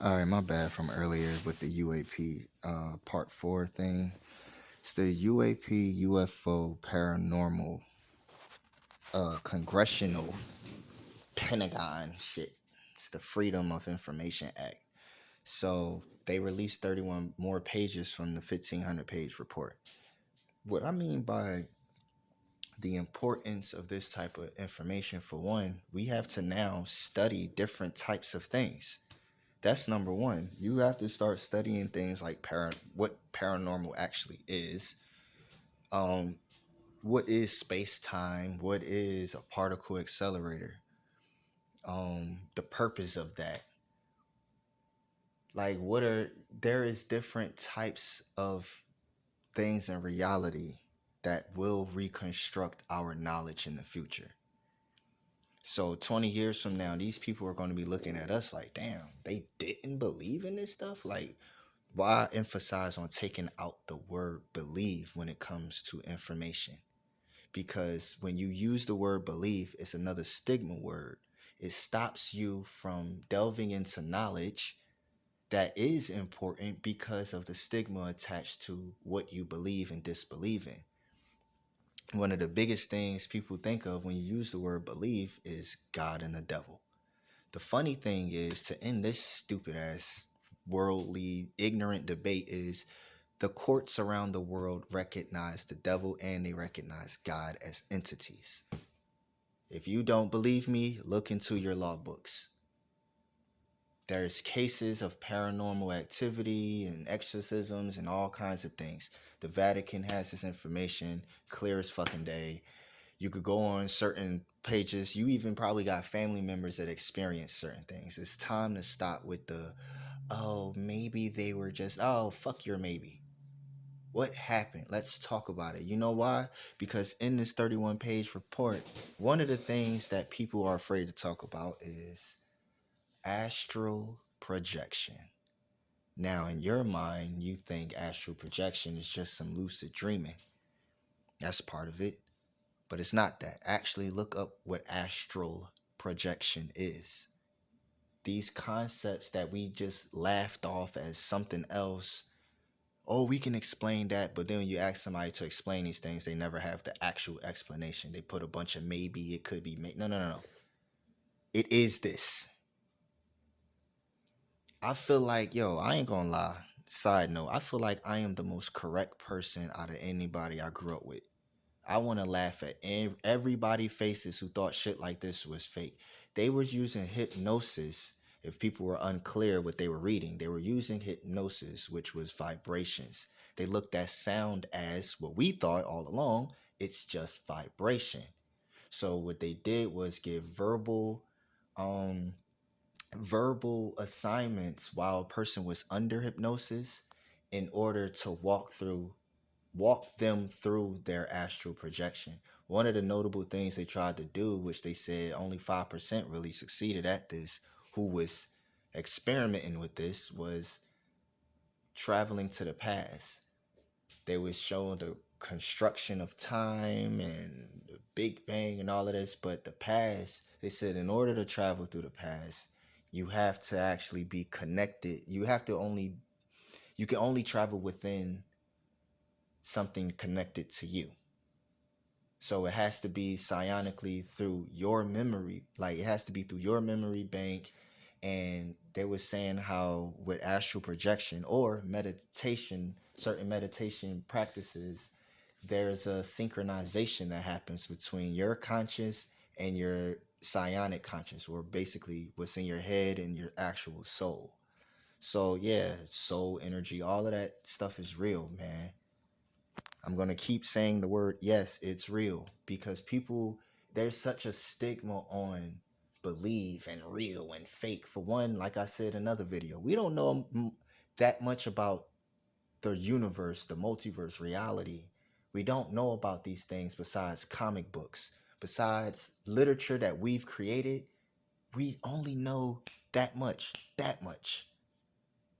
All right, my bad from earlier with the UAP part 4 thing. It's the UAP UFO paranormal congressional Pentagon shit. It's the Freedom of Information Act. So they released 31 more pages from the 1,500 page report. What I mean by the importance of this type of information, for one, we have to now study different types of things. That's number one. You have to start studying things like what paranormal actually is. Um, what is space time? What is a particle accelerator? The purpose of that. Like, there is different types of things in reality that will reconstruct our knowledge in the future. So 20 years from now, these people are going to be looking at us like, damn, they didn't believe in this stuff. Like, why emphasize on taking out the word believe when it comes to information? Because when you use the word believe, it's another stigma word. It stops you from delving into knowledge that is important because of the stigma attached to what you believe and disbelieve in. One of the biggest things people think of when you use the word believe is God and the devil. The funny thing is, to end this stupid ass worldly ignorant debate, is the courts around the world recognize the devil and they recognize God as entities. If you don't believe me, look into your law books. There's cases of paranormal activity and exorcisms and all kinds of things. The Vatican has this information clear as fucking day. You could go on certain pages. You even probably got family members that experience certain things. It's time to stop with the, oh, maybe they were just, oh, fuck your maybe. What happened? Let's talk about it. You know why? Because in this 31 page report, one of the things that people are afraid to talk about is astral projection. Now, in your mind, you think astral projection is just some lucid dreaming. That's part of it. But it's not that. Actually, look up what astral projection is. These concepts that we just laughed off as something else. Oh, we can explain that, but then when you ask somebody to explain these things, they never have the actual explanation. They put a bunch of maybe, it could be, no. It is this. I feel like, yo, I ain't gonna lie. Side note, I feel like I am the most correct person out of anybody I grew up with. I want to laugh at everybody faces who thought shit like this was fake. They was using hypnosis. If people were unclear what they were reading, they were using hypnosis, which was vibrations. They looked at sound as what we thought all along. It's just vibration. So what they did was give um, verbal assignments while a person was under hypnosis in order to walk them through their astral projection. One of the notable things they tried to do, which they said only 5% really succeeded at this, who was experimenting with this, was traveling to the past. They was showing the construction of time and the Big Bang and all of this, but the past, they said in order to travel through the past, you have to actually be connected. You can only travel within something connected to you. So it has to be psionically through your memory. Like, it has to be through your memory bank. And they were saying how with astral projection or meditation, certain meditation practices, there's a synchronization that happens between your conscious and your psionic conscious, or basically what's in your head and your actual soul. So yeah, soul energy, all of that stuff is real, man. I'm going to keep saying the word, yes, it's real, because there's such a stigma on believe and real and fake. For one, like I said in another video, we don't know that much about the universe, the multiverse, reality. We don't know about these things besides comic books, besides literature that we've created. We only know that much.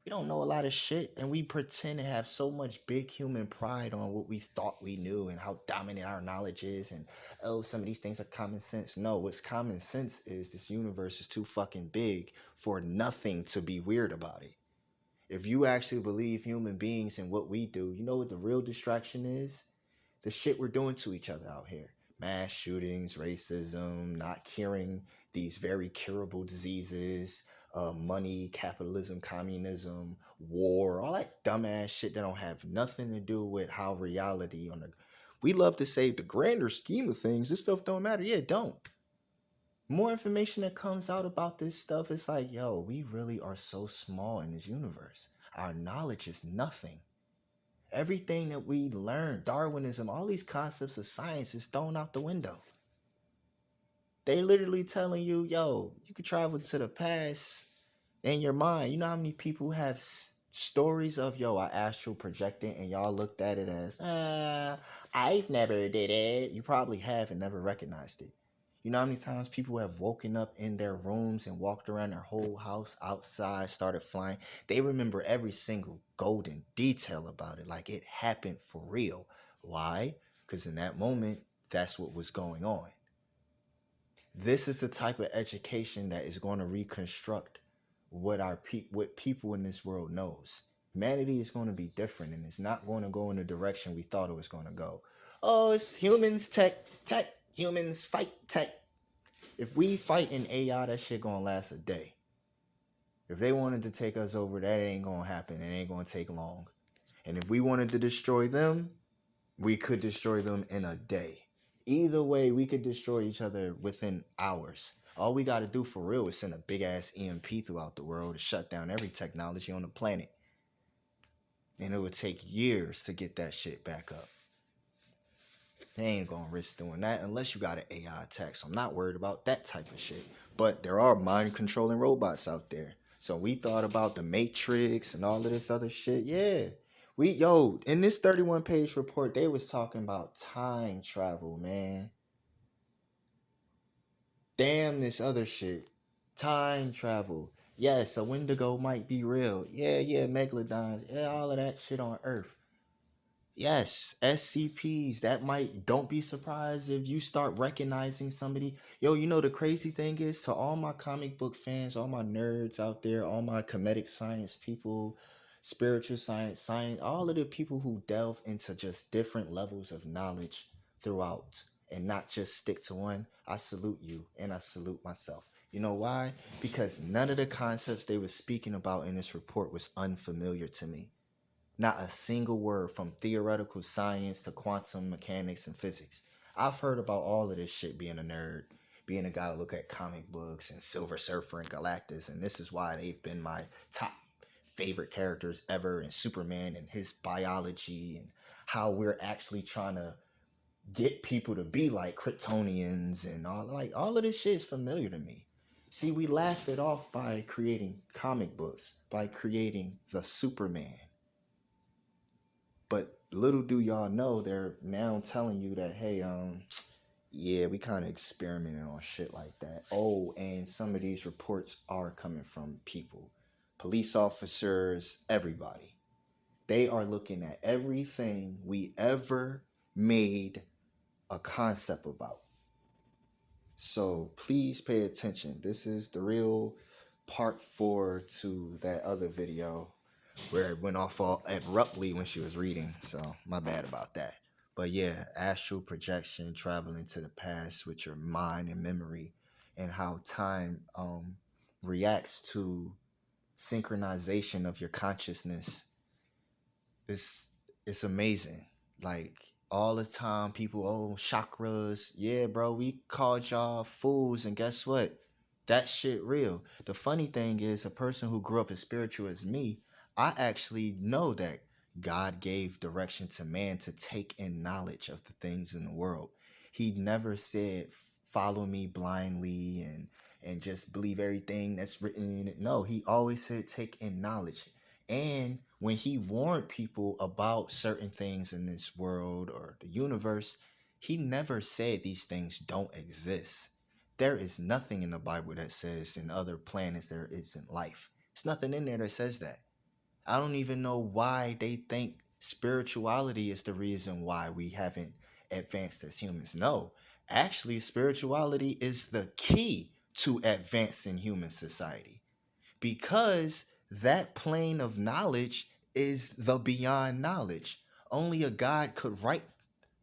We don't know a lot of shit, and we pretend to have so much big human pride on what we thought we knew and how dominant our knowledge is. And oh, some of these things are common sense. No, what's common sense is this universe is too fucking big for nothing to be weird about it. If you actually believe human beings and what we do, you know what the real distraction is? The shit we're doing to each other out here. Mass shootings, racism, not curing these very curable diseases, money, capitalism, communism, war, all that dumbass shit that don't have nothing to do with how reality on the. We love to say the grander scheme of things, this stuff don't matter. Yeah, it don't. More information that comes out about this stuff, it's like, yo, we really are so small in this universe. Our knowledge is nothing. Everything that we learn, Darwinism, all these concepts of science is thrown out the window. They literally telling you, yo, you could travel to the past in your mind. You know how many people have stories of, yo, I astral projected, and y'all looked at it as, I've never did it. You probably have and never recognized it. You know how many times people have woken up in their rooms and walked around their whole house outside, started flying? They remember every single golden detail about it, like it happened for real. Why? Because in that moment, that's what was going on. This is the type of education that is going to reconstruct what what people in this world knows. Humanity is going to be different, and it's not going to go in the direction we thought it was going to go. Oh, it's humans, tech, tech, humans, fight, tech. If we fight in AI, that shit gonna last a day. If they wanted to take us over, that ain't gonna happen. It ain't gonna take long. And if we wanted to destroy them, we could destroy them in a day. Either way, we could destroy each other within hours. All we gotta do for real is send a big ass EMP throughout the world to shut down every technology on the planet. And it would take years to get that shit back up. They ain't gonna risk doing that unless you got an AI attack. So I'm not worried about that type of shit. But there are mind controlling robots out there. So we thought about the Matrix and all of this other shit. Yeah. In this 31-page report, they was talking about time travel, man. Damn this other shit. Time travel. Yes, a Wendigo might be real. Yeah, megalodons. Yeah, all of that shit on Earth. Yes, SCPs. That might. Don't be surprised if you start recognizing somebody. Yo, you know the crazy thing is, to all my comic book fans, all my nerds out there, all my comedic science people, spiritual science, all of the people who delve into just different levels of knowledge throughout and not just stick to one. I salute you and I salute myself. You know why? Because none of the concepts they were speaking about in this report was unfamiliar to me. Not a single word, from theoretical science to quantum mechanics and physics. I've heard about all of this shit, being a nerd, being a guy who look at comic books and Silver Surfer and Galactus, and this is why they've been my top favorite characters ever, and Superman and his biology and how we're actually trying to get people to be like Kryptonians and all of this shit is familiar to me. See, we laugh it off by creating comic books, by creating the Superman. But little do y'all know, they're now telling you that, hey, yeah, we kind of experimented on shit like that. Oh, and some of these reports are coming from people, police officers, everybody. They are looking at everything we ever made a concept about. So please pay attention. This is the real part 4 to that other video where it went off all abruptly when she was reading. So my bad about that. But yeah, astral projection, traveling to the past with your mind and memory, and how time reacts to synchronization of your consciousness. It's amazing. Like, all the time people, oh, chakras. Yeah, bro, we called y'all fools, and guess what? That shit real. The funny thing is, a person who grew up as spiritual as me, I actually know that God gave direction to man to take in knowledge of the things in the world. He never said follow me blindly and just believe everything that's written in it. No, he always said take in knowledge. And when he warned people about certain things in this world or the universe, he never said these things don't exist. There is nothing in the Bible that says in other planets there isn't life. There's nothing in there that says that. I don't even know why they think spirituality is the reason why we haven't advanced as humans. No, actually, spirituality is the key to advancing human society because that plane of knowledge is the beyond knowledge. Only a God could write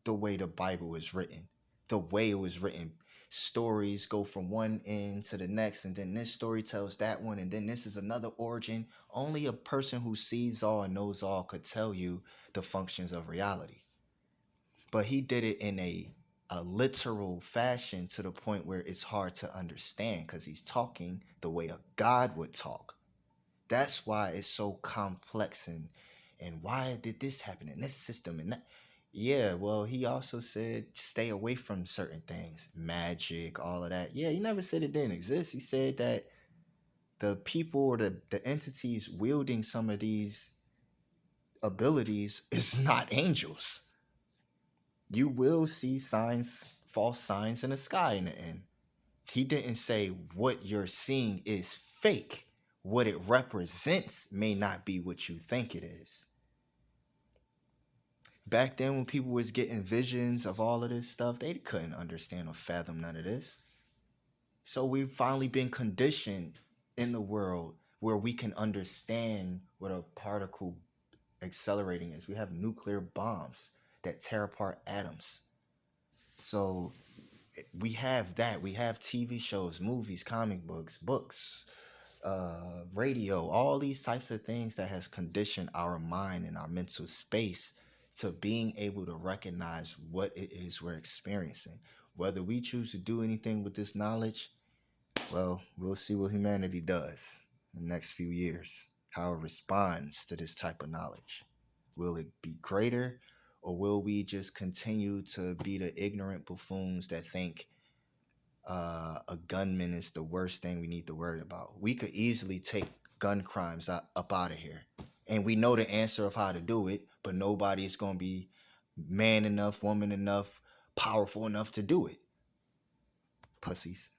the way the Bible is written, the way it was written. Stories go from one end to the next, and then this story tells that one, and then this is another origin. Only a person who sees all and knows all could tell you the functions of reality. But he did it in a literal fashion to the point where it's hard to understand because he's talking the way a God would talk. That's why it's so complex and why did this happen in this system and that. Yeah, well, he also said stay away from certain things, magic, all of that. Yeah, he never said it didn't exist. He said that the people or the entities wielding some of these abilities is not angels. You will see signs, false signs in the sky in the end. He didn't say what you're seeing is fake. What it represents may not be what you think it is. Back then when people was getting visions of all of this stuff, they couldn't understand or fathom none of this. So we've finally been conditioned in the world where we can understand what a particle accelerating is. We have nuclear bombs that tear apart atoms. So we have that. We have TV shows, movies, comic books, radio, all these types of things that has conditioned our mind and our mental space to being able to recognize what it is we're experiencing. Whether we choose to do anything with this knowledge, well, we'll see what humanity does in the next few years, how it responds to this type of knowledge. Will it be greater, or will we just continue to be the ignorant buffoons that think a gunman is the worst thing we need to worry about? We could easily take gun crimes up out of here. And we know the answer of how to do it, but nobody is going to be man enough, woman enough, powerful enough to do it. Pussies.